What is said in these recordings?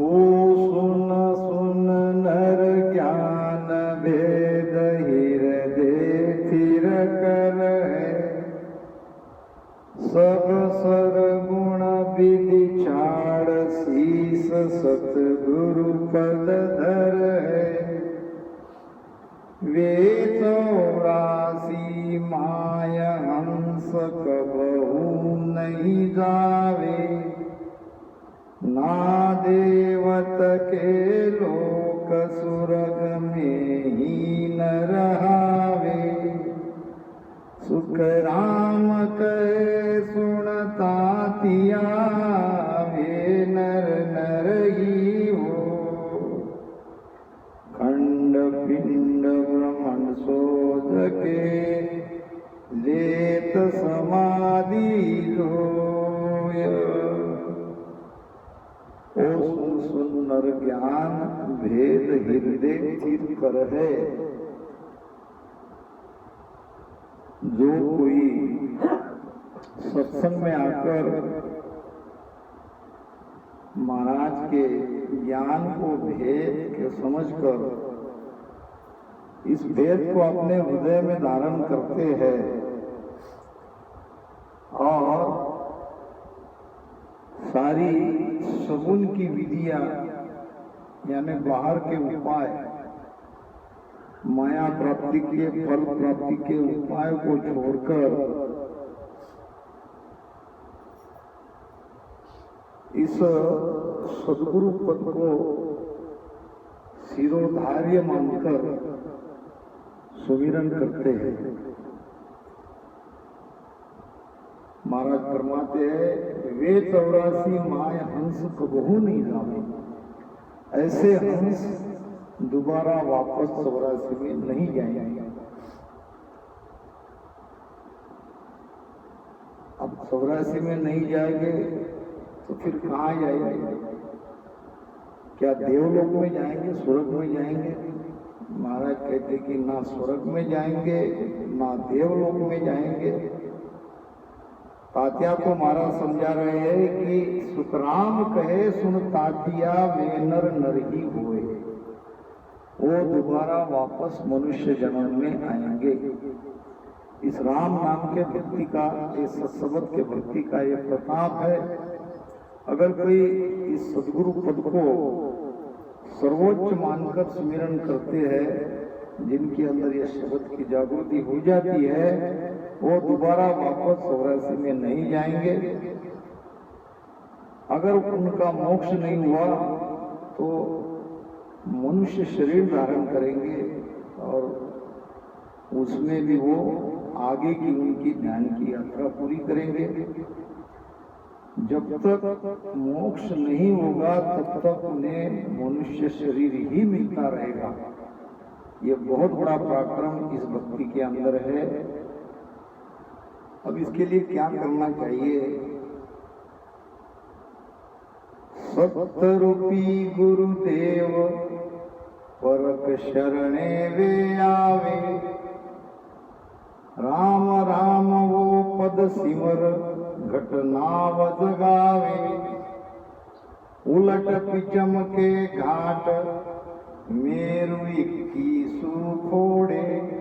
ओ सुन सुन नर ज्ञान भेद हृदय स्थिर कर है। सब सरगुण विधि छाड़ शीस सतगुरु पद धर है। वे 84 माय हंस कबहू नहीं जावे। ना देवत के लोक सुरग में ही न रहावे। सुख राम कहे सुनता तिया वे नर नर ही हो। खंड पिंड ब्रह्मण शोध के लेत समाधि लोय। ओ सुन सुन नर ज्ञान भेद हृदय स्थिर कर है। जो कोई सत्संग में आकर महाराज के ज्ञान को भेद के समझकर इस भेद को अपने हृदय में धारण करते हैं और सारी सगुन की विधियां यानी बाहर के उपाय, माया प्राप्ति के फल प्राप्ति के उपाय को छोड़कर इस सद्गुरु पद को शिरोधार्य मानकर सुमिरन करते हैं। महाराज फरमाते हैं वे 84 माय हंस कबहू नहीं जावे। ऐसे हंस दोबारा वापस 84 में नहीं जाएंगे। अब 84 में नहीं जाएंगे तो फिर कहाँ जाएंगे? क्या देवलोक में जाएंगे, स्वर्ग में जाएंगे? महाराज कहते कि ना स्वर्ग में जाएंगे ना देवलोक में जाएंगे। तात्या को महाराज समझा रहे हैं कि सुखराम कहे सुन तातिया वे नर नर ही हुए। वो दोबारा वापस मनुष्य जन्म में आएंगे। इस राम नाम के भक्ति का, इस सत्संग के भक्ति का ये प्रताप है। अगर कोई इस सद्गुरु पद को सर्वोच्च मानकर सुमिरन करते हैं, जिनके अंदर ये शब्द की जागृति हो जाती है, वो दोबारा वापस 84 में नहीं जाएंगे। अगर उनका मोक्ष नहीं हुआ तो मनुष्य शरीर धारण करेंगे और उसमें भी वो आगे की उनकी ज्ञान की यात्रा पूरी करेंगे। जब तक मोक्ष नहीं होगा तब तक उन्हें मनुष्य शरीर ही मिलता रहेगा। ये बहुत बड़ा पराक्रम इस भक्ति के अंदर है। अब इसके लिए क्या करना चाहिए? सत्य-रूपी गुरुदेव परक शरणे वे आवे। राम राम वो पद सिमर घटनाव जगावे। उलट पिचम के घाट मेरु 21 फोड़े।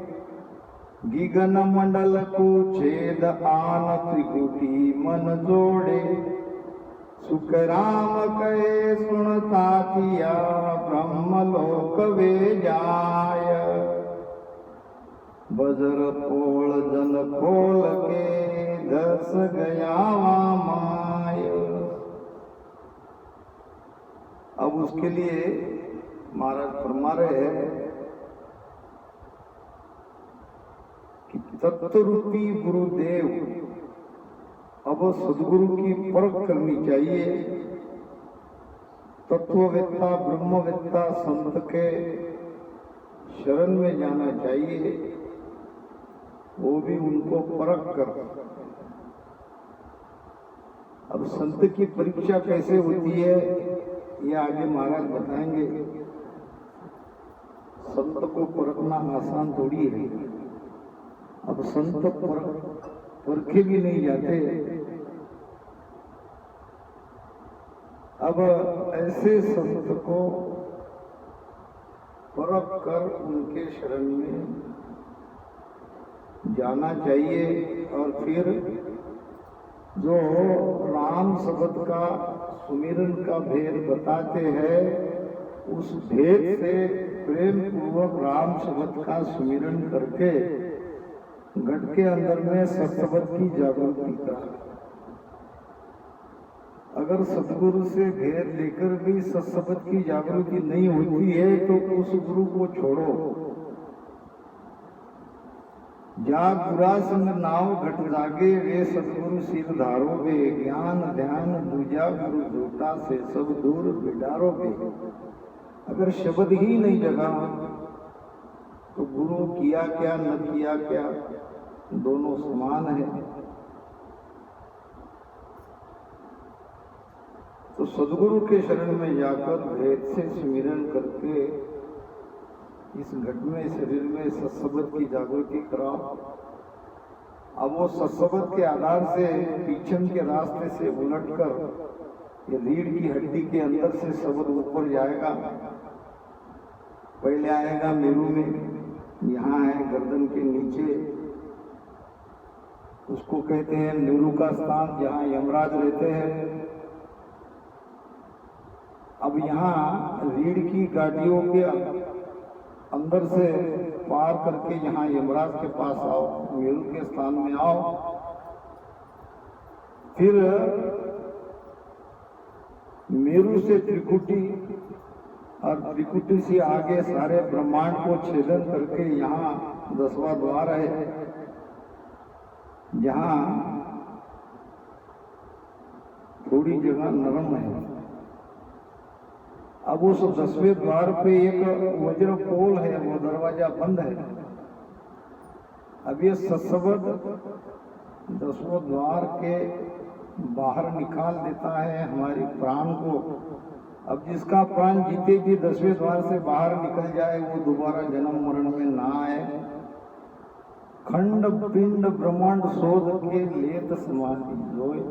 गिगन मंडल को छेद आन त्रिकुटी मन जोड़े। सुख राम कहे सुनता थिया ब्रह्मलोक वे जाय। बजर पोल जन खोल के धस गया माय। अब उसके लिए महाराज फरमा रहे हैं कि तत्वरूपी गुरुदेव, अब सद्गुरु की परख करनी चाहिए। तत्ववेत्ता ब्रह्मवेत्ता संत के शरण में जाना चाहिए, वो भी उनको परख कर। अब संत की परीक्षा कैसे होती है ये आगे महाराज बताएंगे। संत को परखना आसान थोड़ी है। अब संत परखे भी नहीं जाते अब ऐसे संत को परख कर उनके शरण में जाना चाहिए और फिर जो राम शब्द का सुमिरन का भेद बताते हैं उस भेद से प्रेम पूर्वक राम शब्द का सुमिरन करके घट के अंदर में सत्शब्द की जागृति का। अगर सतगुरु से भेद लेकर भी सत्शब्द की जागृति नहीं होती है तो उस गुरु को छोड़ो। जा बुरा संग नाव घट जागे वे सतगुरु सिर धारोगे, ज्ञान ध्यान दूजा गुरु झूठा से सब दूर बिडारोगे। अगर शब्द ही नहीं जगा तो गुरु किया क्या न किया क्या दोनों समान है। तो सदगुरु के शरण में जाकर भेद से सुमिरन करके इस घट में शरीर में सत्शब्द की जागृति कराओ। अब वो सत्शब्द के आधार से पीछन के रास्ते से उलटकर ये रीढ़ की हड्डी के अंदर से शब्द ऊपर जाएगा। पहले आएगा मेरू में, यहाँ है गर्दन के नीचे, उसको कहते हैं मेरू का स्थान जहाँ यमराज रहते हैं। अब यहाँ रीढ़ की गाड़ियों के अंदर से पार करके यहाँ यमराज के पास आओ, मेरू के स्थान में आओ। फिर मेरू से त्रिकुटी और त्रिकुटी से आगे सारे ब्रह्मांड को छेदन करके यहाँ 10वां द्वार है, जहाँ थोड़ी जगह नरम है। अब उस 10वें द्वार पे एक वज्र पोल है, वो दरवाजा बंद है। अब ये सत्शब्द 10वें द्वार के बाहर निकाल देता है हमारे प्राण को। अब जिसका प्राण जीते जी 10वें द्वार से बाहर निकल जाए वो दोबारा जन्म मरण में ना आए। खंड पिंड ब्रह्मांड शोध के लेत समाधि जोए।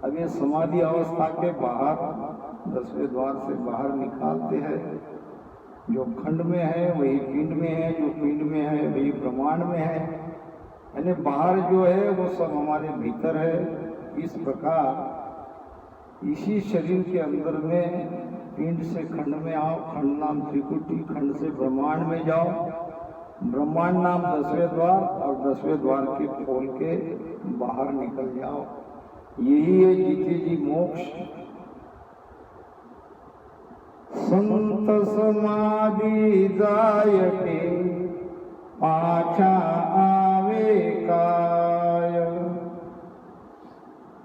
अब ये समाधि अवस्था के बाहर 10वें द्वार से बाहर निकालते हैं। जो खंड में है वही पिंड में है, जो पिंड में है वही ब्रह्मांड में है। यानी बाहर जो है वो सब हमारे भीतर है। इस प्रकार इसी शरीर के अंदर में पिंड से खंड में आओ, खंड नाम त्रिकुटी, खंड से ब्रह्मांड में जाओ, ब्रह्मांड नाम 10वें द्वार और 10वें द्वार के खोल के बाहर निकल जाओ। यही है जीते जी मोक्ष। संत समाधि जायके पाछा आवे काय,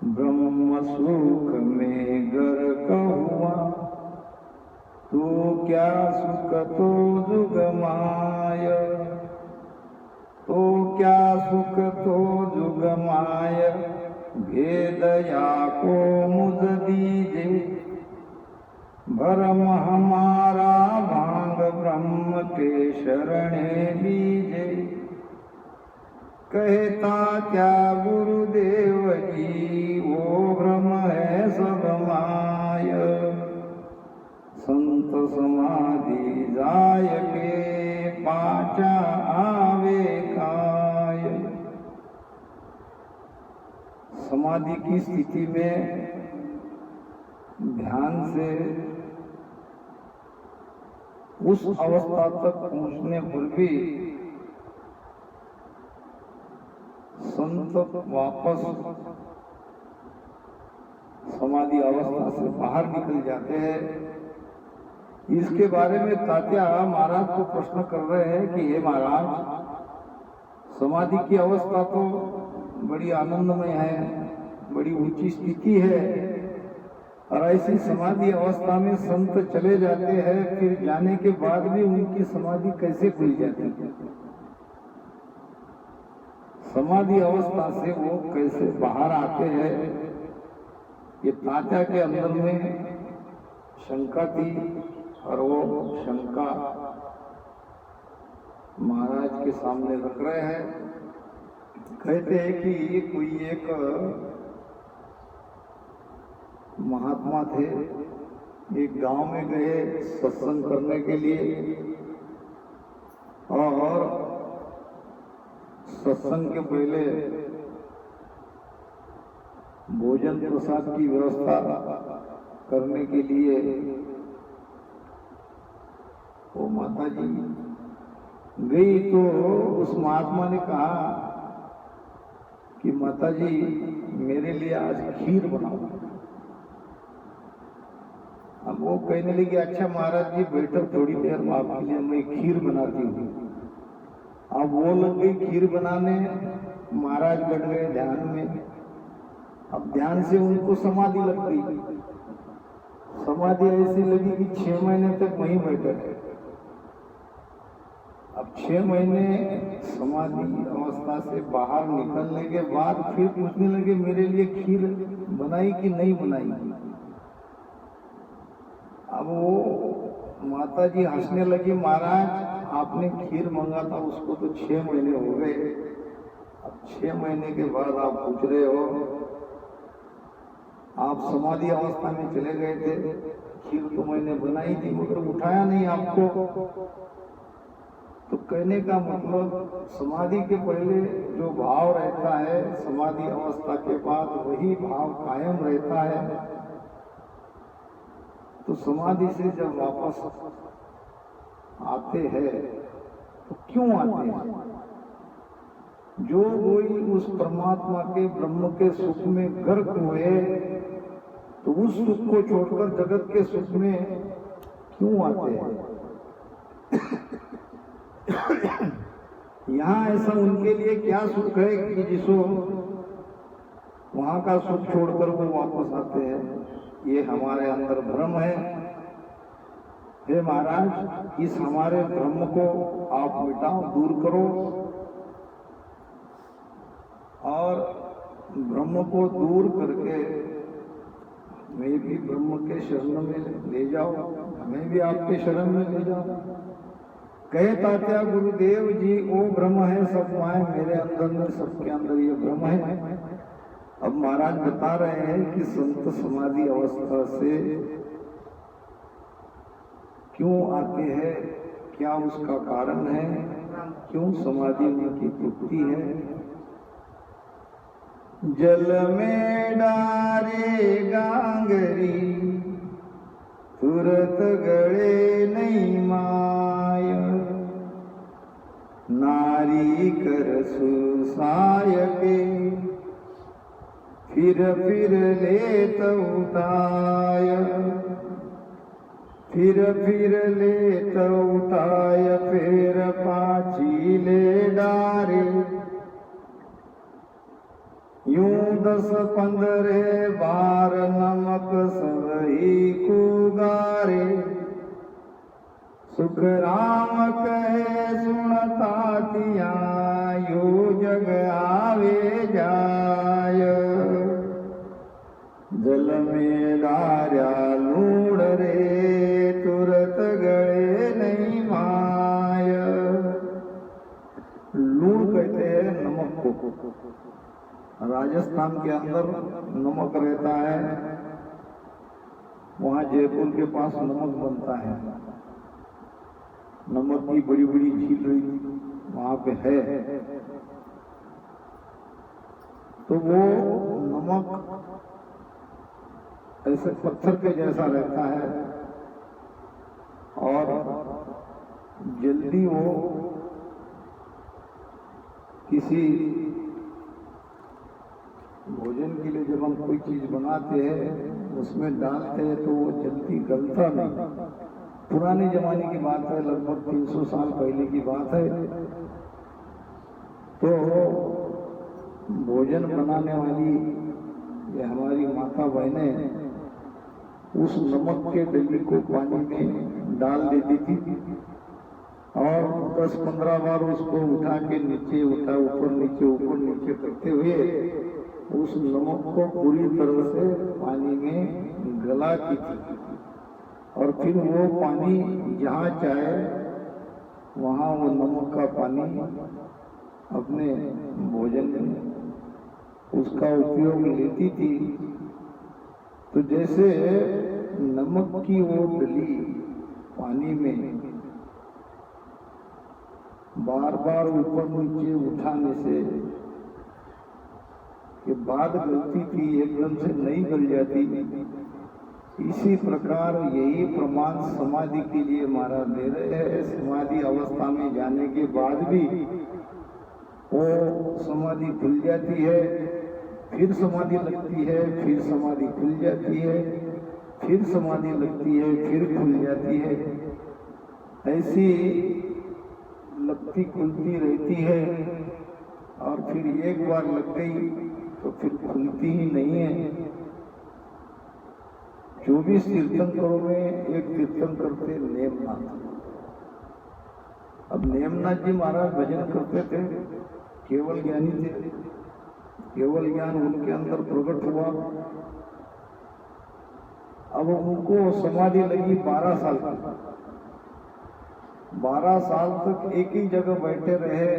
ब्रह्म सुख में गर कहुआ तू क्या सुख तो जुग माय। तो क्या सुख तो जुग माय, भेदया को मुझ दीजे, भरम हमारा भांग ब्रह्म के शरणे लीजे। कहता क्या गुरुदेव जी वो भ्रम है सब माय। संत समाधि जाय के पाचा आवे काय। समाधि की स्थिति में ध्यान से उस अवस्था तक पहुंचने पर भी संत वापस समाधि अवस्था से बाहर निकल जाते हैं। इसके बारे में तात्या महाराज को प्रश्न कर रहे हैं कि हे महाराज, समाधि की अवस्था तो बड़ी आनंदमय है, बड़ी ऊंची स्थिति है, और ऐसी समाधि अवस्था में संत चले जाते हैं, फिर जाने के बाद भी उनकी समाधि कैसे खुल जाती है? समाधि अवस्था से वो कैसे बाहर आते हैं? ये तात्या के अंदर में शंका थी, और वो शंका महाराज के सामने रख रहे हैं। कहते हैं कि कोई एक महात्मा थे, एक गांव में गए सत्संग करने के लिए और सत्संग के पहले भोजन प्रसाद की व्यवस्था करने के लिए वो माता जी गई तो उस महात्मा ने कहा कि माता जी मेरे लिए आज खीर बनाओ। अब वो कहने लगी अच्छा महाराज जी बैठो थोड़ी देर आपके लिए मैं खीर बनाती हूँ। अब वो लग गई खीर बनाने, महाराज बैठ गए ध्यान में। अब ध्यान से उनको समाधि लग गई। समाधि ऐसी लगी कि 6 महीने तक वहीं बैठे रहे। अब 6 महीने समाधि अवस्था से बाहर निकलने के बाद फिर पूछने लगे मेरे लिए खीर बनाई कि नहीं बनाई। अब वो माता जी हंसने लगी, महाराज आपने खीर मांगा था उसको तो 6 महीने हो गए, अब 6 महीने के बाद आप पूछ रहे हो। आप समाधि अवस्था में चले गए थे, खीर तो मैंने बनाई थी मगर उठाया नहीं आपको। तो कहने का मतलब समाधि के पहले जो भाव रहता है समाधि अवस्था के बाद वही भाव कायम रहता है। तो समाधि से जब वापस आते हैं तो क्यों आते हैं? जो कोई उस परमात्मा के ब्रह्म के सुख में गर्क हुए तो उस सुख को छोड़कर जगत के सुख में क्यों आते हैं? यहाँ ऐसा उनके लिए क्या सुख है कि जिसको वहां का सुख छोड़कर वो वापस आते हैं? ये हमारे अंदर भ्रम है। हे महाराज इस हमारे भ्रम को आप मिटाओ, दूर करो और ब्रह्म को दूर करके हमें भी ब्रह्म के शरण में ले जाओ, हमें भी आपके शरण में ले जाओ। कहे तात्या गुरुदेव जी वो ब्रह्म है सब माए मेरे अंदर में, सबके अंदर ये ब्रह्म है। अब महाराज बता रहे हैं कि संत समाधि अवस्था से क्यों आते हैं, क्या उसका कारण है, क्यों समाधि उनकी टूटती है। जल में डारे गांगरी तुरत गड़े नहीं माय, नारी कर सुसाय के फिर लेत उठाय, फिर लेत उठाय फिर पाछी ले डारे। यूं 10-15 बार नमक सबही कुगारे, सुख राम कहे सुनता तिया यो जग आवे जाय। जल में डार्या लूण रे तुरत गए नहीं माय। लूण कहते हैं नमक को। राजस्थान के अंदर नमक रहता है, वहाँ जयपुर के पास नमक बनता है। नमक की बड़ी बड़ी झील वहाँ पे है। तो वो नमक ऐसे पत्थर के जैसा रहता है और जल्दी वो किसी भोजन के लिए जब हम कोई चीज बनाते हैं उसमें डालते हैं तो वो जल्दी गलता नहीं। पुराने जमाने की बात है, लगभग 300 साल पहले की बात है। तो भोजन बनाने वाली ये हमारी माता बहनें उस नमक के डली को पानी में डाल देती थी और 10-15 बार उसको उठा के नीचे उठा ऊपर नीचे करते हुए उस नमक को पूरी तरह से पानी में गलाती थी और फिर वो पानी जहाँ चाहे वहाँ वो नमक का पानी अपने भोजन में उसका उपयोग लेती थी। तो जैसे नमक की वो डली पानी में बार बार ऊपर नीचे उठाने से ये बात गलती थी, एकदम से नहीं गल जाती। इसी प्रकार यही प्रमाण समाधि के लिए महाराज दे रहे हैं। समाधि अवस्था में जाने के बाद भी वो समाधि खुल जाती है, फिर समाधि लगती है, फिर समाधि खुल जाती है, फिर समाधि लगती है, फिर खुल जाती है। ऐसी लगती खुलती रहती है और फिर एक बार लग गई तो फिर खुलती ही नहीं है। 24 तीर्थंकरों में एक तीर्थंकर थे नेमनाथ। अब नेमनाथ जी महाराज भजन करते थे, केवल ज्ञानी थे, केवल ज्ञान उनके अंदर प्रकट हुआ। अब उनको समाधि लगी 12 साल की। 12 साल तक एक ही जगह बैठे रहे,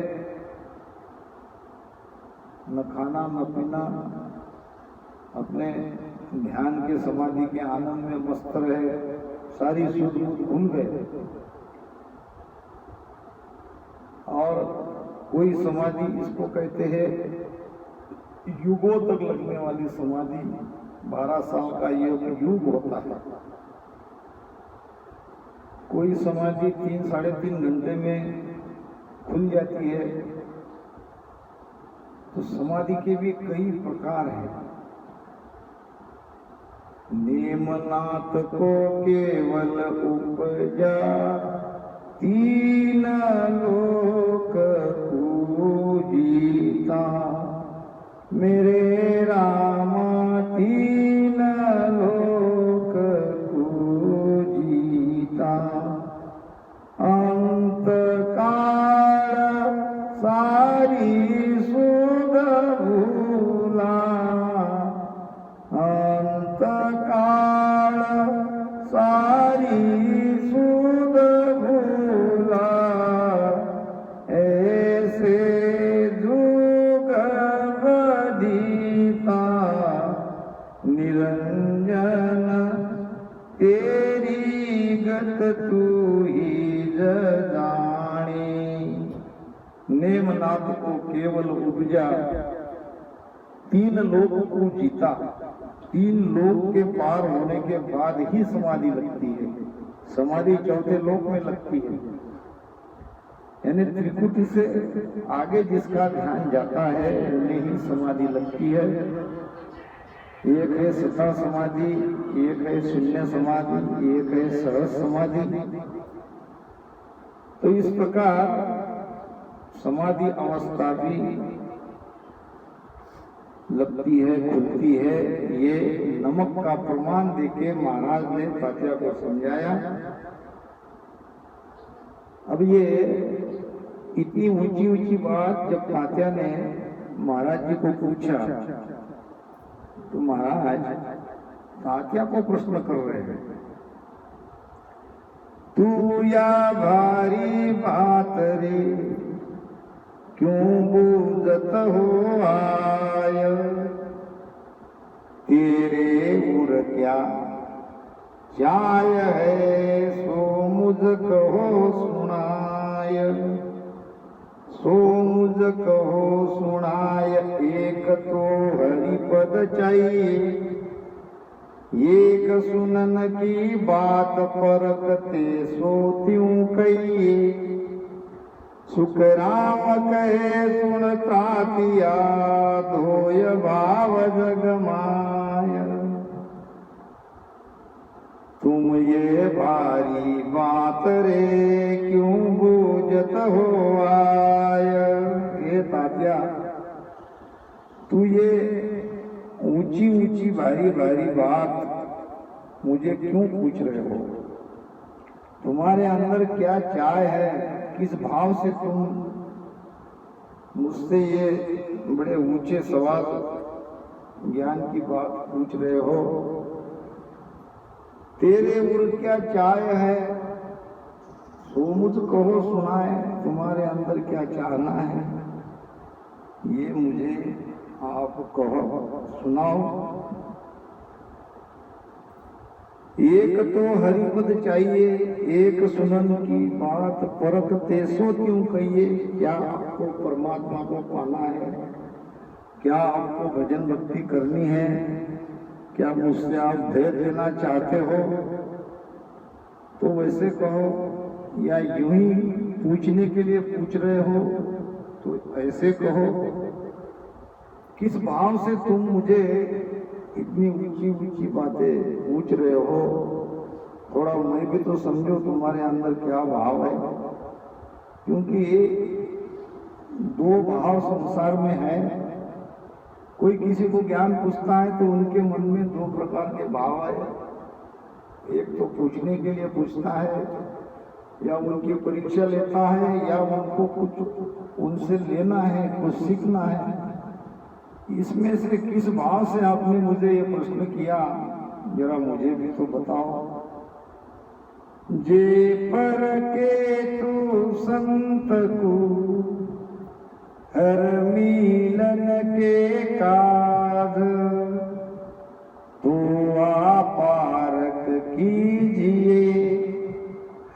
न खाना न पीना, अपने ध्यान के समाधि के आनंद में मस्त रहे, सारी सुध भूल गए। और कोई समाधि इसको कहते हैं युगों तक लगने वाली समाधि, 12 साल का ये युग होता है। कोई समाधि 3 साढ़े 3 घंटे में खुल जाती है। तो समाधि के भी कई प्रकार हैं। नेमनाथ को केवल उपजा 3 लोक पूजिता, मेरे रामा 3 लोक पूजिता। अंत काल सारी सुध भूला, अंत काल सारी सुध भूला, ऐसे जुग बदीता, निरंजन तेरी गत तू ही जानी। नेमनाथ को केवल उपजा, 3 लोक को जीता। 3 लोक के पार होने के बाद ही समाधि लगती है। समाधि 4थे लोक में लगती है। यानी त्रिकुटी से आगे जिसका ध्यान जाता है उन्हें ही समाधि लगती है। एक है सता समाधि, एक है शून्य समाधि, एक है सहज समाधि। तो इस प्रकार समाधि अवस्था भी लगती है, खुलती है। ये नमक का प्रमाण देके महाराज ने तात्या को समझाया। अब ये इतनी ऊंची ऊंची बात जब तात्या ने महाराज जी को पूछा तो महाराज तात्या को प्रश्न कर रहे हैं, तू या भारी बात रे क्यों बूझत हो आय, तेरे उर क्या चाय है सो मुझ कहो सुनाय, सो मुझ कहो सुनाय। एक तो हरिपद चाहिए, एक सुनन की बात परकते सो त्यों कहिए। सुख राम कहे सुन तातिया, धोय भाव जग माया। तुम ये भारी बात रे क्यों बूझत हो आय। ये तात्या तू ये ऊंची ऊंची भारी भारी बात मुझे क्यों पूछ रहे हो? तुम्हारे अंदर क्या चाह है? किस भाव से तुम मुझसे ये बड़े ऊंचे सवाल ज्ञान की बात पूछ रहे हो? तेरे उर क्या चाह है सो मुझ कहो सुनाए। तुम्हारे अंदर क्या चाहना है ये मुझे आप कहो, सुनाओ। एक तो हरिपद चाहिए, एक सुनन की बात परख तेसो क्यों कहिए। क्या आपको परमात्मा को पाना है? क्या आपको भजन भक्ति करनी है? क्या मुझसे आप भेद लेना चाहते हो तो वैसे कहो, या यूं ही पूछने के लिए पूछ रहे हो तो ऐसे कहो। किस भाव से तुम मुझे इतनी ऊंची ऊंची बातें पूछ रहे हो? थोड़ा मैं भी तो समझो तुम्हारे अंदर क्या भाव है, क्योंकि दो भाव संसार में है। कोई किसी को ज्ञान पूछता है तो उनके मन में दो प्रकार के भाव है। एक तो पूछने के लिए पूछता है, या उनकी परीक्षा लेता है, या उनको कुछ उनसे लेना है, कुछ सीखना है। इसमें से किस भाव से आपने मुझे ये प्रश्न किया, जरा मुझे भी तो बताओ। जे पर के तू संत को हर मिलन के काज, तो आपारक कीजिए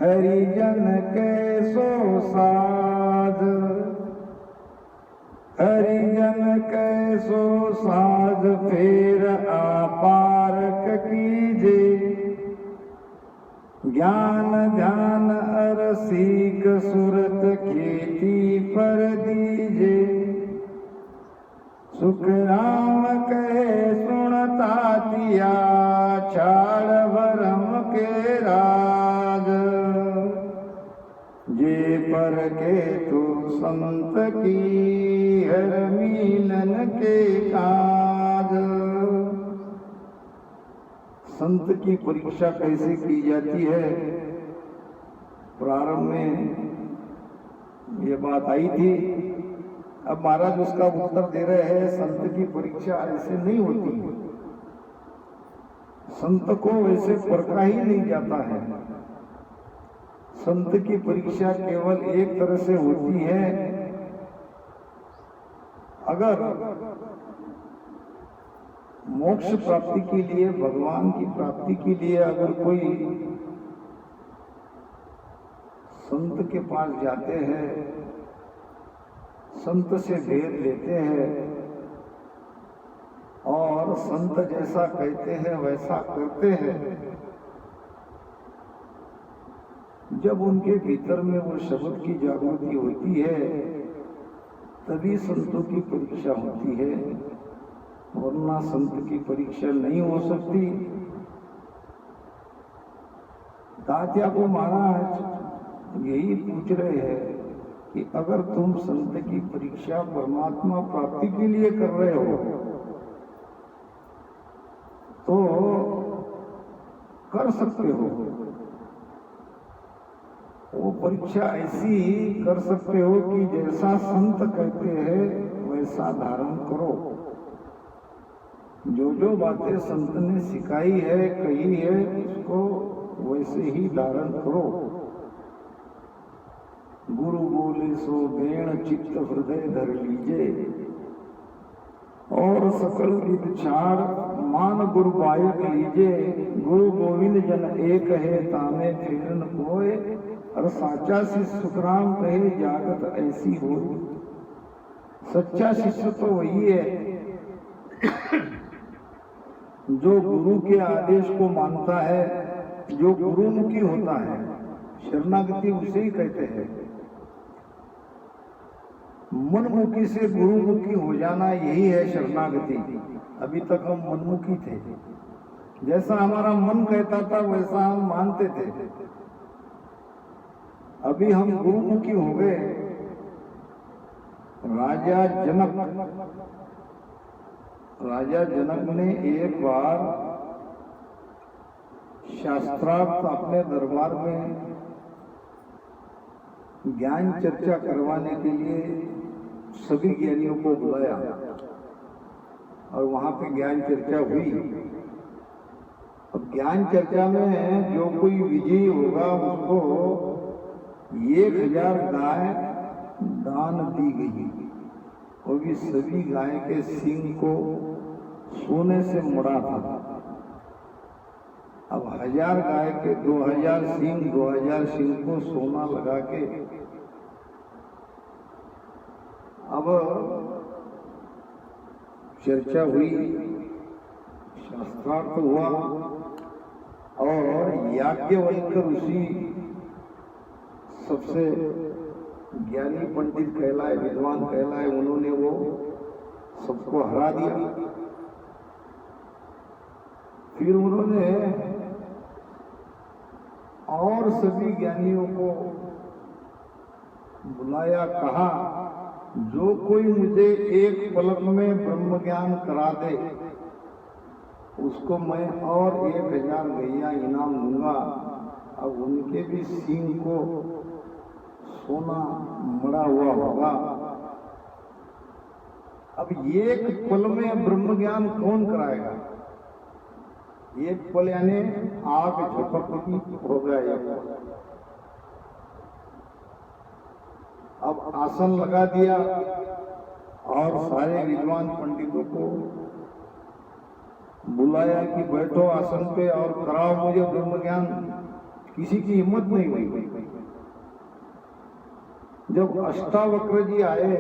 हरिजन कैसो साध। हरिजन कैसो साध फेर आपारक कीजे। ज्ञान ध्यान अर सीख सुरत खेती पर दीजे। सुख राम कहे सुनता दिया छाड़ भरम के राज। जे पर के तू संत की हर मिलन के काज। संत की परीक्षा कैसे की जाती है? प्रारंभ में ये बात आई थी, अब महाराज उसका उत्तर दे रहे हैं। संत की परीक्षा ऐसे नहीं होती, संत को वैसे परखा ही नहीं जाता है। संत की परीक्षा केवल एक तरह से होती है, अगर मोक्ष प्राप्ति के लिए, भगवान की प्राप्ति के लिए अगर कोई संत के पास जाते हैं, संत से भेद लेते हैं और संत जैसा कहते हैं वैसा करते हैं, जब उनके भीतर में वो शब्द की जागृति होती है तभी संतों की परीक्षा होती है, वरना संत की परीक्षा नहीं हो सकती। तात्या को महाराज यही पूछ रहे हैं कि अगर तुम संत की परीक्षा परमात्मा प्राप्ति के लिए कर रहे हो तो कर सकते हो। वो परीक्षा ऐसी कर सकते हो कि जैसा संत कहते हैं वैसा धारण करो। जो जो बातें संत ने सिखाई है, कही है, उसको वैसे ही धारण करो। गुरु बोले सो बेण चित्त हृदय धर लीजे, और सकल विद छाड़ मान गुरु बायक लीजे। गुरु गोविंद जन एक है तामे फेरन कोय, और साचा शिष्य सुखराम कहे जागत ऐसी हो। सच्चा शिष्य तो वही है जो गुरु के आदेश को मानता है, जो गुरुमुखी होता है। शरणागति उसे ही कहते हैं। मनमुखी से गुरुमुखी हो जाना यही है शरणागति। अभी तक हम मनमुखी थे, जैसा हमारा मन कहता था वैसा हम मानते थे। अभी हम गुरुमुखी हो गए। राजा जनक ने एक बार शास्त्रार्थ अपने दरबार में ज्ञान चर्चा करवाने के लिए सभी ज्ञानियों को बुलाया और वहां पे ज्ञान चर्चा हुई। अब ज्ञान चर्चा में जो कोई विजयी होगा उसको 1000 गाय दान दी गई, और भी सभी गाय के सींग को सोने से मुड़ा था। अब 1000 गाय के 2000 सींग, 2000 सींग को सोना लगा के अब चर्चा हुई, शास्त्रार्थ हुआ और याज्ञवल्क्य ऋषि सबसे ज्ञानी पंडित कहलाए, विद्वान कहलाए, उन्होंने वो सबको हरा दिया। फिर उन्होंने और सभी ज्ञानियों को बुलाया, कहा जो कोई मुझे एक पलक में ब्रह्म ज्ञान करा दे उसको मैं और 1000 गैया इनाम दूंगा। अब उनके भी सींग को सोना मड़ा हुआ होगा। अब एक पल में ब्रह्म ज्ञान कौन कराएगा? एक पल यानी आग झपकती हो गया। अब आसन लगा दिया और सारे विद्वान पंडितों को बुलाया कि बैठो आसन पे और कराओ मुझे ब्रह्म ज्ञान। किसी की हिम्मत नहीं हुई। जब अष्टावक्र जी आए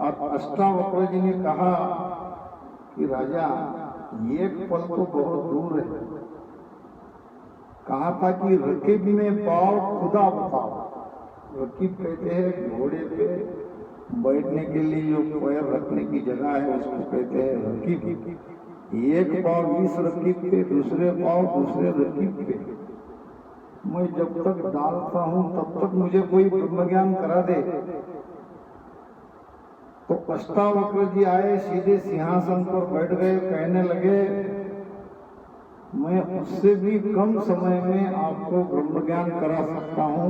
और अष्टावक्र जी ने कहा कि राजा एक पल तो बहुत दूर है, कहा था कि रकीब में पाओ खुदा बताओ। रकीब कहते हैं घोड़े पे बैठने के लिए जो पैर रखने की जगह है उसको कहते हैं रकीब। एक पाव इस रकीब पे, दूसरे पाव दूसरे रकीब पे। मैं जब तक डालता हूं तब तक मुझे कोई ब्रह्म ज्ञान करा दे। तो अष्टावक्र जी आए, सीधे सिंहासन पर बैठ गए, कहने लगे मैं उससे भी कम समय में आपको ब्रह्म ज्ञान करा सकता हूं।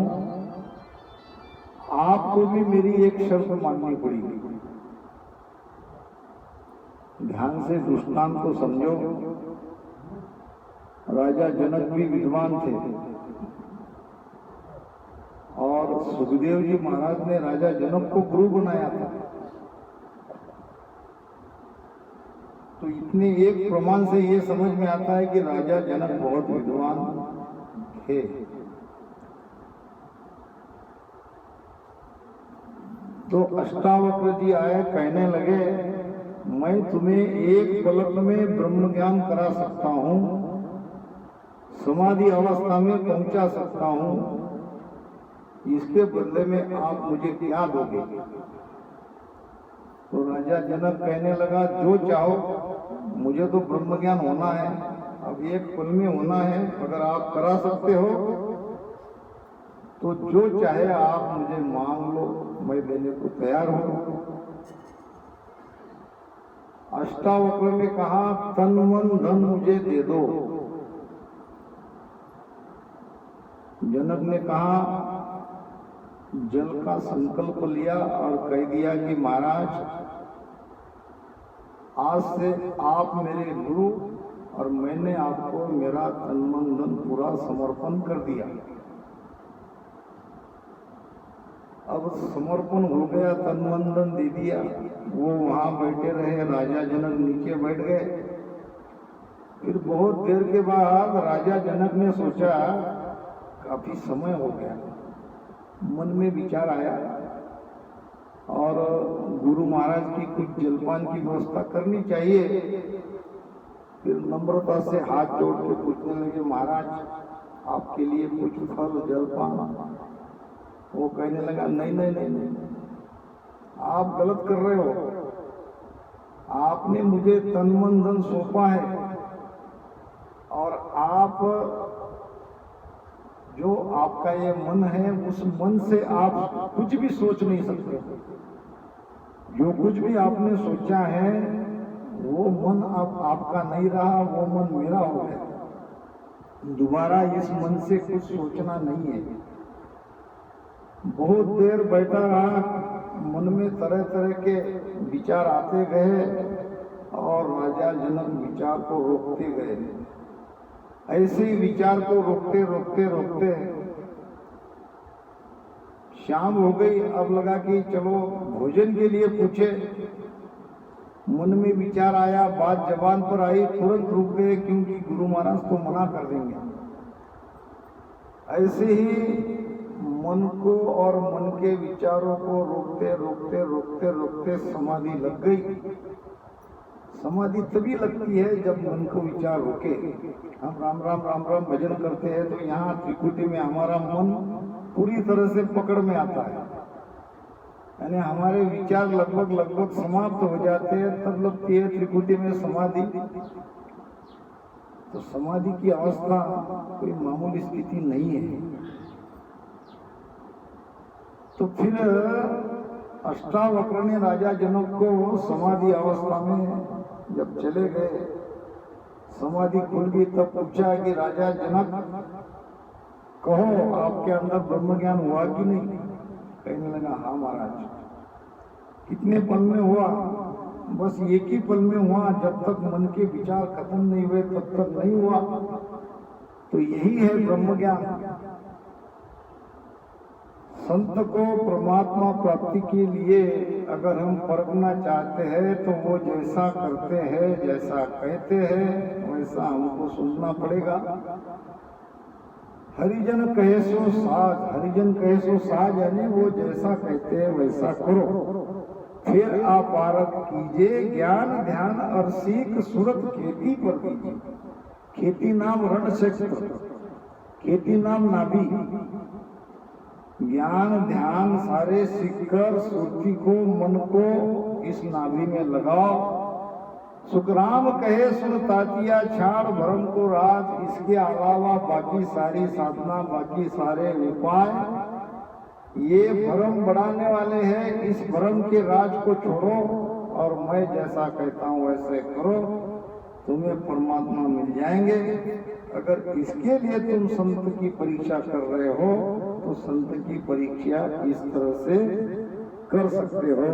आपको भी मेरी एक शर्त माननी पड़ेगी। ध्यान से दृष्टांत को समझो। राजा जनक भी विद्वान थे और सुखदेव जी महाराज ने राजा जनक को गुरु बनाया था। तो इतने एक प्रमाण से ये समझ में आता है कि राजा जनक बहुत विद्वान थे। तो अष्टावक्र जी आए, कहने लगे मैं तुम्हें एक पलक में ब्रह्म ज्ञान करा सकता हूं, समाधि अवस्था में पहुंचा सकता हूं। इसके बदले में आप मुझे क्या दोगे? तो राजा जनक कहने लगा जो चाहो, मुझे तो ब्रह्म ज्ञान होना है, अब एक पल में होना है। अगर आप करा सकते हो तो जो चाहे आप मुझे मांग लो, मैं देने को तैयार हूं। अष्टावक्र ने कहा तन मन धन मुझे दे दो। जनक ने कहा, जल का संकल्प लिया और कह दिया कि महाराज आज से आप मेरे गुरु और मैंने आपको मेरा तन मन धन पूरा समर्पण कर दिया। अब समर्पण हो गया, तन मन धन दे दिया। वो वहां बैठे रहे, राजा जनक नीचे बैठ गए। फिर बहुत देर के बाद राजा जनक ने सोचा काफी समय हो गया, मन में विचार आया और गुरु महाराज की कुछ जलपान की व्यवस्था करनी चाहिए। फिर नम्रता से हाथ जोड़ के पूछने लगे महाराज आपके लिए कुछ फल जलपान? वो कहने लगा नहीं नहीं नहीं नहीं, आप गलत कर रहे हो। आपने मुझे तन मन धन सौंपा है और आप जो आपका ये मन है उस मन से आप कुछ भी सोच नहीं सकते। जो कुछ भी आपने सोचा है वो मन अब आपका नहीं रहा, वो मन मेरा हो गया। दोबारा इस मन से कुछ सोचना नहीं है। बहुत देर बैठा रहा, मन में तरह तरह के विचार आते गए और राजा जनक विचार को रोकते गए। ऐसे ही विचार को रोकते रोकते रोकते शाम हो गई। अब लगा कि चलो भोजन के लिए पूछे। मन में विचार आया, बात जबान पर आई, तुरंत रुक गए क्योंकि गुरु महाराज तो मना कर देंगे। ऐसे ही मन को और मन के विचारों को रोकते रोकते रोकते रोकते समाधि लग गई। समाधि तभी लगती है जब मन को विचार रोके। हम राम राम राम राम भजन करते हैं तो यहाँ त्रिकुटी में हमारा मन पूरी तरह से पकड़ में आता है, यानी हमारे विचार लगभग समाप्त हो जाते हैं, तब लगती है त्रिकुटी में समाधि। तो समाधि की अवस्था कोई मामूली स्थिति नहीं है। तो फिर अष्टावक्र ने राजा जनक को समाधि अवस्था में जब चले गए, समाधि खुल गई, तब पूछा कि राजा जनक कहो आपके अंदर ब्रह्म ज्ञान हुआ कि नहीं? कहने लगा हाँ महाराज। कितने पल में हुआ? बस एक ही पल में हुआ, जब तक मन के विचार खत्म नहीं हुए तब तक नहीं हुआ। तो यही है ब्रह्म ज्ञान। संत को परमात्मा प्राप्ति के लिए अगर हम परखना चाहते हैं तो वो जैसा करते हैं, जैसा कहते हैं, वैसा हमको सुनना पड़ेगा। हरिजन कहे सो साज, हरिजन कहे सो साज, यानी वो जैसा कहते हैं वैसा करो। फिर आप आरत कीजिए, ज्ञान ध्यान और सीख सूरत खेती पर कीजिए। खेती नाम रण क्षेत्र, खेती नाम नाभि। ज्ञान ध्यान सारे सीखकर सुरती को, मन को इस नाभि में लगाओ। सुखराम कहे सुन तातिया, छाड़ भरम को राज। इसके अलावा बाकी सारी साधना, बाकी सारे उपाय ये भ्रम बढ़ाने वाले हैं। इस भ्रम के राज को छोड़ो और मैं जैसा कहता हूँ वैसे करो, तुम्हें परमात्मा मिल जाएंगे। अगर इसके लिए तुम संत की परीक्षा कर रहे हो तो संत की परीक्षा इस तरह से कर सकते हो।